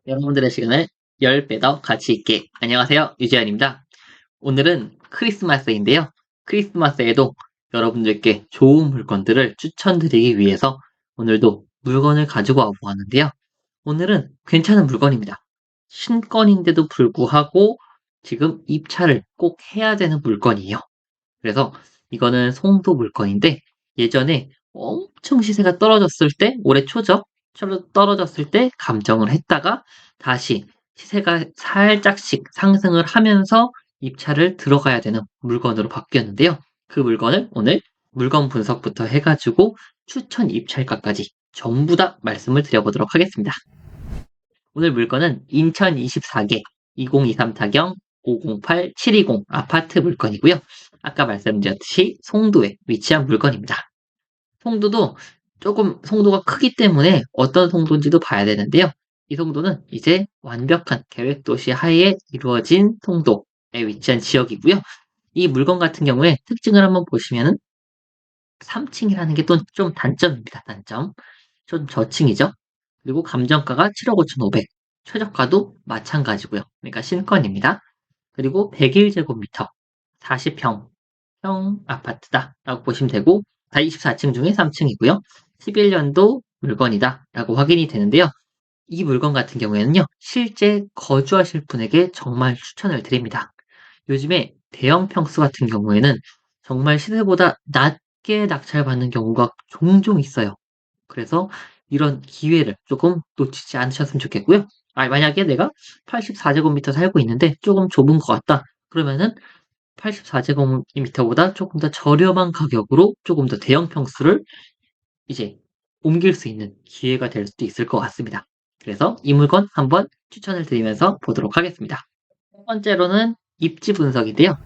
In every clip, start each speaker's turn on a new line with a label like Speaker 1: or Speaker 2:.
Speaker 1: 여러분들의 시간을 10배 더 가치 있게. 안녕하세요. 유재현입니다. 오늘은 크리스마스인데요. 크리스마스에도 여러분들께 좋은 물건들을 추천드리기 위해서 오늘도 물건을 가지고 와보았는데요. 오늘은 괜찮은 물건입니다. 신건인데도 불구하고 지금 입찰을 꼭 해야 되는 물건이에요. 그래서 이거는 송도 물건인데 예전에 엄청 시세가 떨어졌을 때 올해 초죠. 떨어졌을 때 감정을 했다가 다시 시세가 살짝씩 상승을 하면서 입찰을 들어가야 되는 물건으로 바뀌었는데요. 그 물건을 오늘 물건 분석부터 해가지고 추천 입찰가까지 전부 다 말씀을 드려보도록 하겠습니다. 오늘 물건은 인천 24개 2023 타경 508-720 아파트 물건이고요. 아까 말씀드렸듯이 송도에 위치한 물건입니다. 송도도 조금 송도가 크기 때문에 어떤 송도인지도 봐야 되는데요. 이 송도는 이제 완벽한 계획도시 하에 이루어진 송도에 위치한 지역이고요. 이 물건 같은 경우에 특징을 한번 보시면은 3층이라는 게 또 좀 단점입니다. 단점. 좀 저층이죠. 그리고 감정가가 7억 5,500. 최저가도 마찬가지고요. 그러니까 신건입니다. 그리고 101제곱미터 40평 형 아파트다라고 보시면 되고 다 24층 중에 3층이고요. 11년도 물건이다라고 확인이 되는데요. 이 물건 같은 경우에는요. 실제 거주하실 분에게 정말 추천을 드립니다. 요즘에 대형 평수 같은 경우에는 정말 시세보다 낮게 낙찰받는 경우가 종종 있어요. 그래서 이런 기회를 조금 놓치지 않으셨으면 좋겠고요. 만약에 내가 84제곱미터 살고 있는데 조금 좁은 것 같다. 그러면은 84제곱미터보다 조금 더 저렴한 가격으로 조금 더 대형 평수를 이제 옮길 수 있는 기회가 될 수도 있을 것 같습니다. 그래서 이 물건 한번 추천을 드리면서 보도록 하겠습니다. 첫 번째로는 입지 분석인데요.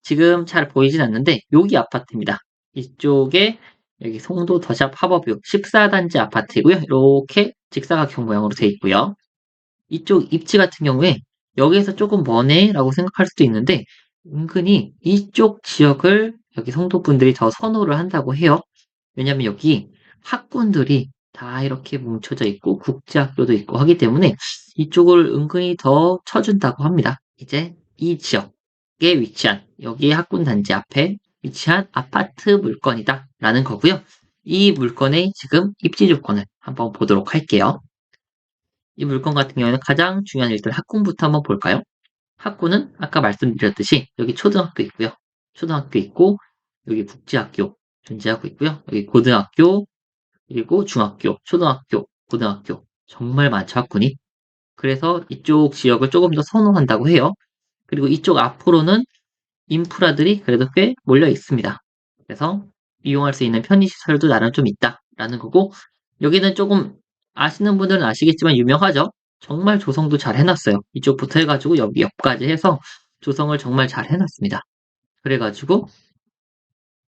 Speaker 1: 지금 잘 보이진 않는데 여기 아파트입니다. 이쪽에 여기 송도 더샵 팝업뷰 14단지 아파트이고요. 이렇게 직사각형 모양으로 되어 있고요. 이쪽 입지 같은 경우에 여기에서 조금 머네 라고 생각할 수도 있는데 은근히 이쪽 지역을 여기 송도 분들이 더 선호를 한다고 해요. 왜냐면 여기 학군들이 다 이렇게 뭉쳐져 있고 국제학교도 있고 하기 때문에 이쪽을 은근히 더 쳐준다고 합니다. 이제 이 지역에 위치한 여기 학군 단지 앞에 위치한 아파트 물건이다 라는 거고요. 이 물건의 지금 입지 조건을 한번 보도록 할게요. 이 물건 같은 경우에는 가장 중요한 일단 학군부터 한번 볼까요? 학군은 아까 말씀드렸듯이 여기 초등학교 있고요. 초등학교 있고 여기 국제학교 존재하고 있고요. 여기 고등학교 그리고 중학교, 초등학교, 고등학교 정말 많죠 학군이. 그래서 이쪽 지역을 조금 더 선호한다고 해요. 그리고 이쪽 앞으로는 인프라들이 그래도 꽤 몰려 있습니다. 그래서 이용할 수 있는 편의시설도 나름 좀 있다라는 거고 여기는 조금 아시는 분들은 아시겠지만 유명하죠. 정말 조성도 잘 해놨어요. 이쪽부터 해가지고 여기 옆까지 해서 조성을 정말 잘 해놨습니다. 그래가지고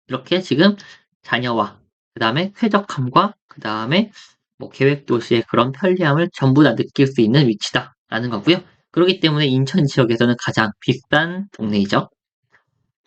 Speaker 1: 이렇게 지금 자녀와 그 다음에 쾌적함과 그 다음에 뭐 계획도시의 그런 편리함을 전부 다 느낄 수 있는 위치다라는 거고요. 그렇기 때문에 인천 지역에서는 가장 비싼 동네이죠.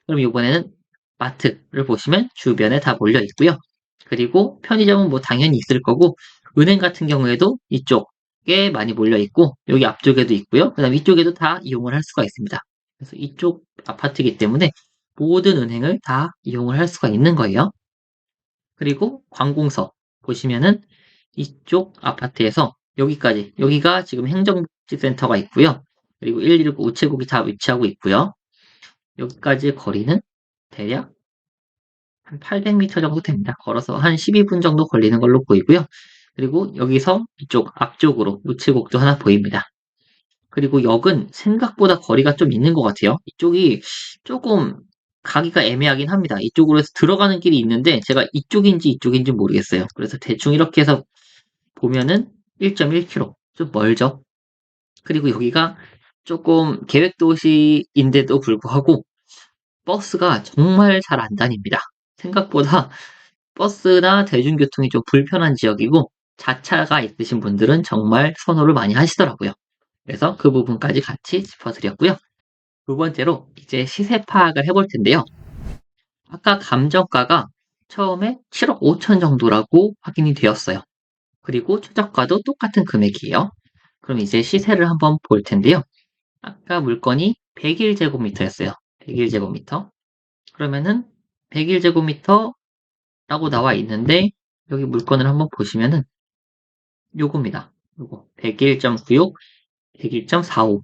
Speaker 1: 그럼 이번에는 마트를 보시면 주변에 다 몰려 있고요. 그리고 편의점은 뭐 당연히 있을 거고 은행 같은 경우에도 이쪽에 많이 몰려 있고 여기 앞쪽에도 있고요. 그다음 이쪽에도 다 이용을 할 수가 있습니다. 그래서 이쪽 아파트이기 때문에 모든 은행을 다 이용을 할 수가 있는 거예요. 그리고 관공서 보시면은 이쪽 아파트에서 여기까지 여기가 지금 행정복지센터가 있고요. 그리고 119 우체국이 다 위치하고 있고요. 여기까지의 거리는 대략 한 800m 정도 됩니다. 걸어서 한 12분 정도 걸리는 걸로 보이고요. 그리고 여기서 이쪽 앞쪽으로 우체국도 하나 보입니다. 그리고 역은 생각보다 거리가 좀 있는 것 같아요. 이쪽이 조금 가기가 애매하긴 합니다. 이쪽으로 해서 들어가는 길이 있는데 제가 이쪽인지 모르겠어요. 그래서 대충 이렇게 해서 보면은 1.1km 좀 멀죠. 그리고 여기가 조금 계획도시인데도 불구하고 버스가 정말 잘 안 다닙니다. 생각보다 버스나 대중교통이 좀 불편한 지역이고 자차가 있으신 분들은 정말 선호를 많이 하시더라고요. 그래서 그 부분까지 같이 짚어드렸고요. 두 번째로 이제 시세 파악을 해볼 텐데요. 아까 감정가가 처음에 7억 5천 정도라고 확인이 되었어요. 그리고 최저가도 똑같은 금액이에요. 그럼 이제 시세를 한번 볼 텐데요. 아까 물건이 101제곱미터였어요. 101제곱미터. 그러면은 101제곱미터라고 나와 있는데 여기 물건을 한번 보시면은 요겁니다. 요거 101.96, 101.45.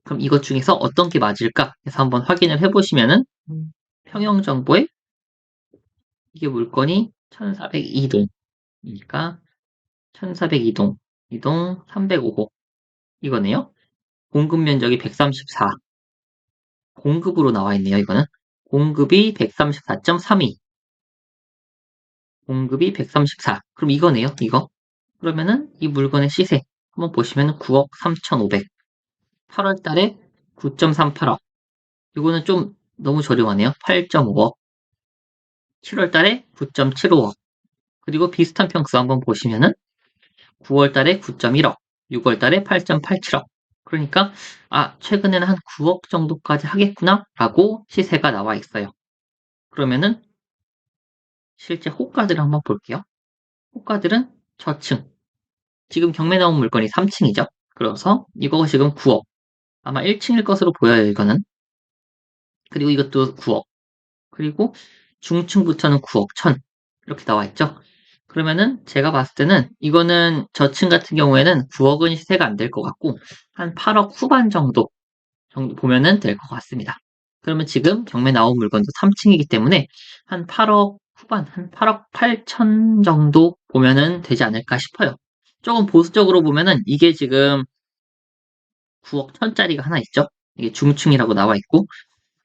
Speaker 1: 그럼 이것 중에서 어떤 게 맞을까 해서 한번 확인을 해보시면은 평형정보에 이게 물건이 1402동이니까 1402동, 이동 305호 이거네요. 공급 면적이 134. 공급으로 나와 있네요, 이거는. 공급이 134.32. 공급이 134. 그럼 이거네요, 이거. 그러면은 이 물건의 시세 한번 보시면 9억 3,500. 8월 달에 9.38억. 이거는 좀 너무 저렴하네요. 8.5억. 7월 달에 9.75억. 그리고 비슷한 평수 한번 보시면은 9월 달에 9.1억. 6월 달에 8.87억. 그러니까 최근에는 한 9억 정도까지 하겠구나라고 시세가 나와 있어요. 그러면은 실제 호가들을 한번 볼게요. 호가들은 저층. 지금 경매 나온 물건이 3층이죠. 그래서 이거 지금 9억. 아마 1층일 것으로 보여요, 이거는. 그리고 이것도 9억. 그리고 중층부터는 9억 1천. 이렇게 나와 있죠. 그러면은 제가 봤을 때는 이거는 저층 같은 경우에는 9억은 시세가 안 될 것 같고 한 8억 후반 정도 보면은 될 것 같습니다. 그러면 지금 경매 나온 물건도 3층이기 때문에 한 8억 후반, 한 8억 8천 정도 보면은 되지 않을까 싶어요. 조금 보수적으로 보면은 이게 지금 9억 1천짜리가 하나 있죠. 이게 중층이라고 나와 있고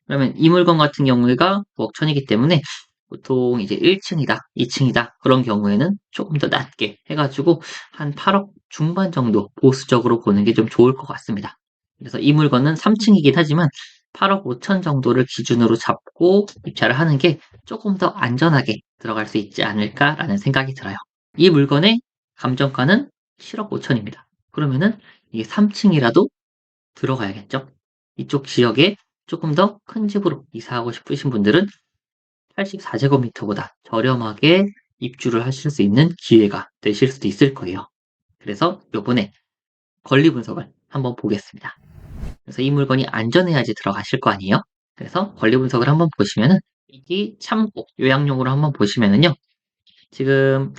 Speaker 1: 그러면 이 물건 같은 경우가 9억 1천이기 때문에 보통 이제 1층이다, 2층이다 그런 경우에는 조금 더 낮게 해가지고 한 8억 중반 정도 보수적으로 보는 게 좀 좋을 것 같습니다. 그래서 이 물건은 3층이긴 하지만 8억 5천 정도를 기준으로 잡고 입찰을 하는 게 조금 더 안전하게 들어갈 수 있지 않을까라는 생각이 들어요. 이 물건의 감정가는 7억 5천입니다. 그러면은 이게 3층이라도 들어가야겠죠? 이쪽 지역에 조금 더 큰 집으로 이사하고 싶으신 분들은 84제곱미터보다 저렴하게 입주를 하실 수 있는 기회가 되실 수도 있을 거예요. 그래서 요번에 권리 분석을 한번 보겠습니다. 그래서 이 물건이 안전해야지 들어가실 거 아니에요? 그래서 권리 분석을 한번 보시면은 이게 참고 요약용으로 한번 보시면은요. 지금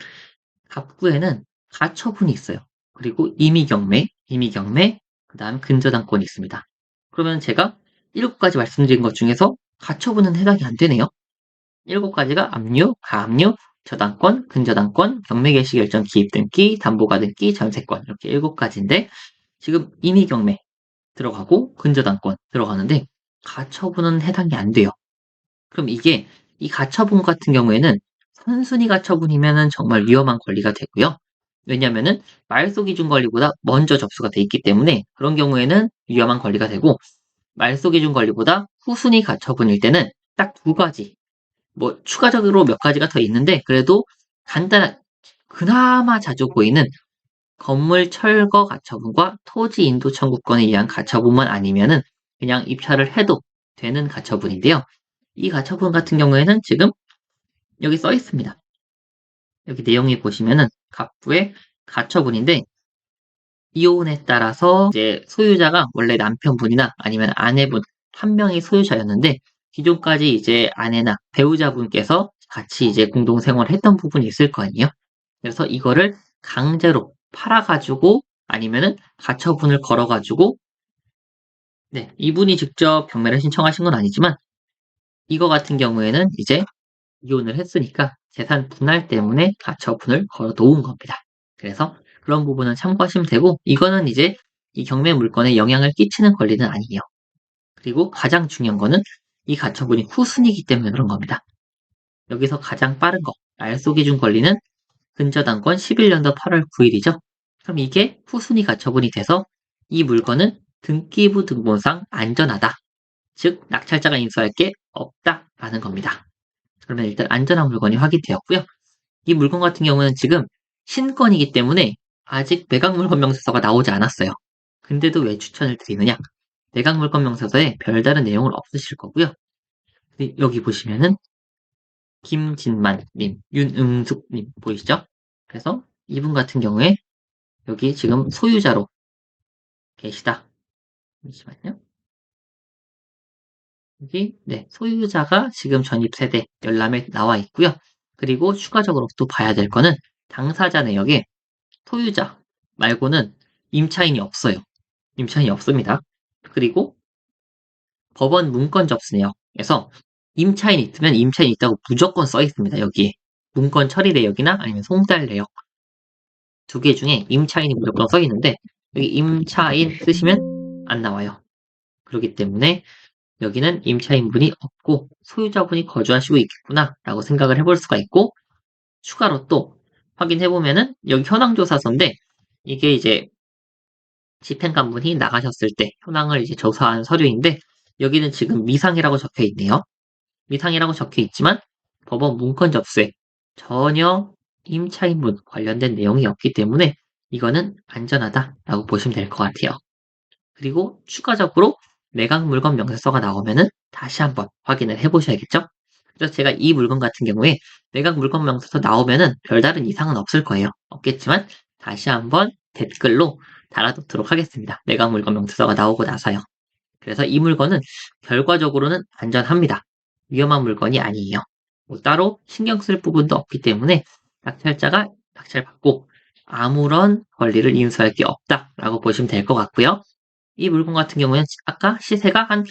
Speaker 1: 갑구에는 가처분이 있어요. 그리고 임의경매, 그 다음 근저당권이 있습니다. 그러면 제가 7가지 말씀드린 것 중에서 가처분은 해당이 안 되네요. 7가지가 압류, 가압류, 저당권, 근저당권, 경매 개시 결정 기입 등기, 담보가 등기, 전세권 이렇게 7가지인데 지금 임의경매 들어가고 근저당권 들어가는데 가처분은 해당이 안 돼요. 그럼 이게 이 가처분 같은 경우에는 선순위 가처분이면은 정말 위험한 권리가 되고요. 왜냐면은 말소 기준 권리보다 먼저 접수가 돼 있기 때문에 그런 경우에는 위험한 권리가 되고 말소 기준 권리보다 후순위 가처분일 때는 딱 2가지 뭐 추가적으로 몇 가지가 더 있는데 그래도 간단한 그나마 자주 보이는 건물 철거 가처분과 토지 인도 청구권에 의한 가처분만 아니면은 그냥 입찰을 해도 되는 가처분인데요. 이 가처분 같은 경우에는 지금 여기 써 있습니다. 여기 내용이 보시면은 갑부의 가처분인데 이혼에 따라서 이제 소유자가 원래 남편분이나 아니면 아내분 한 명이 소유자였는데 기존까지 이제 아내나 배우자분께서 같이 이제 공동 생활을 했던 부분이 있을 거 아니에요. 그래서 이거를 강제로 팔아가지고 아니면은 가처분을 걸어가지고 네, 이분이 직접 경매를 신청하신 건 아니지만 이거 같은 경우에는 이제 이혼을 했으니까 재산 분할 때문에 가처분을 걸어 놓은 겁니다. 그래서 그런 부분은 참고하시면 되고 이거는 이제 이 경매 물건에 영향을 끼치는 권리는 아니에요. 그리고 가장 중요한 거는 이 가처분이 후순위이기 때문에 그런 겁니다. 여기서 가장 빠른 거, 말소 기준 권리는 근저당권 11년도 8월 9일이죠. 그럼 이게 후순위 가처분이 돼서 이 물건은 등기부 등본상 안전하다. 즉 낙찰자가 인수할 게 없다라는 겁니다. 그러면 일단 안전한 물건이 확인되었고요. 이 물건 같은 경우는 지금 신건이기 때문에 아직 매각물건 명세서가 나오지 않았어요. 근데도 왜 추천을 드리느냐? 매각물건 명세서에 별다른 내용은 없으실 거고요. 여기 보시면은 김진만님, 윤응숙님 보이시죠? 그래서 이분 같은 경우에 여기 지금 소유자로 계시다. 잠시만요. 여기 네, 소유자가 지금 전입세대 열람에 나와 있고요. 그리고 추가적으로 또 봐야 될 거는 당사자 내역에 소유자 말고는 임차인이 없어요. 임차인이 없습니다. 그리고 법원 문건 접수 내역에서 임차인이 있으면 임차인이 있다고 무조건 써 있습니다. 여기에 문건 처리 내역이나 아니면 송달 내역 두 개 중에 임차인이 무조건 써 있는데 여기 임차인 쓰시면 안 나와요. 그렇기 때문에 여기는 임차인분이 없고 소유자분이 거주하시고 있겠구나라고 생각을 해볼 수가 있고 추가로 또 확인해보면은 여기 현황조사서인데 이게 이제 집행관분이 나가셨을 때 현황을 이제 조사한 서류인데 여기는 지금 미상이라고 적혀 있네요. 미상이라고 적혀 있지만 법원 문건 접수에 전혀 임차인분 관련된 내용이 없기 때문에 이거는 안전하다라고 보시면 될 것 같아요. 그리고 추가적으로 매각 물건 명세서가 나오면은 다시 한번 확인을 해보셔야겠죠? 그래서 제가 이 물건 같은 경우에 매각 물건 명세서 나오면은 별다른 이상은 없을 거예요. 없겠지만 다시 한번 댓글로 달아놓도록 하겠습니다. 매각 물건 명세서가 나오고 나서요. 그래서 이 물건은 결과적으로는 안전합니다. 위험한 물건이 아니에요. 뭐 따로 신경 쓸 부분도 없기 때문에 낙찰자가 낙찰받고 아무런 권리를 인수할 게 없다라고 보시면 될 것 같고요. 이 물건 같은 경우에는 아까 시세가 한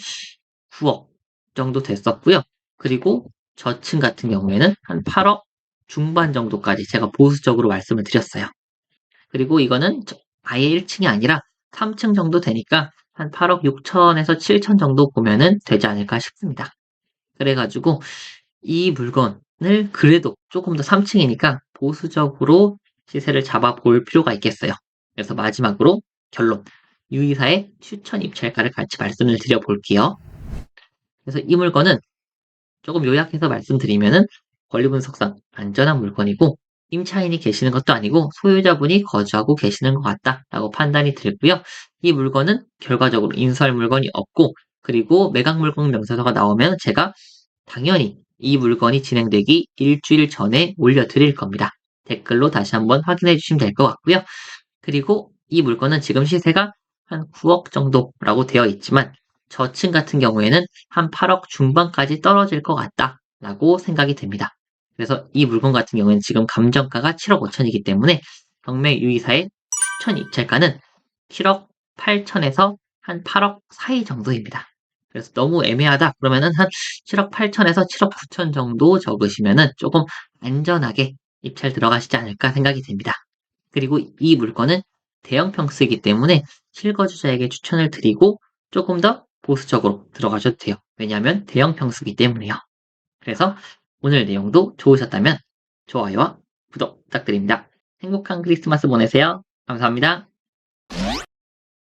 Speaker 1: 9억 정도 됐었고요. 그리고 저층 같은 경우에는 한 8억 중반 정도까지 제가 보수적으로 말씀을 드렸어요. 그리고 이거는 아예 1층이 아니라 3층 정도 되니까 한 8억 6천에서 7천 정도 보면은 되지 않을까 싶습니다. 그래가지고 이 물건을 그래도 조금 더 3층이니까 보수적으로 시세를 잡아볼 필요가 있겠어요. 그래서 마지막으로 결론. 유이사의 추천 입찰가를 같이 말씀을 드려볼게요. 그래서 이 물건은 조금 요약해서 말씀드리면은 권리분석상 안전한 물건이고 임차인이 계시는 것도 아니고 소유자분이 거주하고 계시는 것 같다라고 판단이 들고요. 이 물건은 결과적으로 인수할 물건이 없고 그리고 매각 물건 명세서가 나오면 제가 당연히 이 물건이 진행되기 일주일 전에 올려드릴 겁니다. 댓글로 다시 한번 확인해 주시면 될 것 같고요. 그리고 이 물건은 지금 시세가 한 9억 정도라고 되어 있지만 저층 같은 경우에는 한 8억 중반까지 떨어질 것 같다라고 생각이 됩니다. 그래서 이 물건 같은 경우에는 지금 감정가가 7억 5천이기 때문에 경매 유이사의 추천 입찰가는 7억 8천에서 한 8억 사이 정도입니다. 그래서 너무 애매하다 그러면은 한 7억 8천에서 7억 9천 정도 적으시면은 조금 안전하게 입찰 들어가시지 않을까 생각이 됩니다. 그리고 이 물건은 대형 평수이기 때문에 실거주자에게 추천을 드리고 조금 더 보수적으로 들어가셔도 돼요. 왜냐하면 대형 평수이기 때문에요. 그래서 오늘 내용도 좋으셨다면 좋아요와 구독 부탁드립니다. 행복한 크리스마스 보내세요. 감사합니다.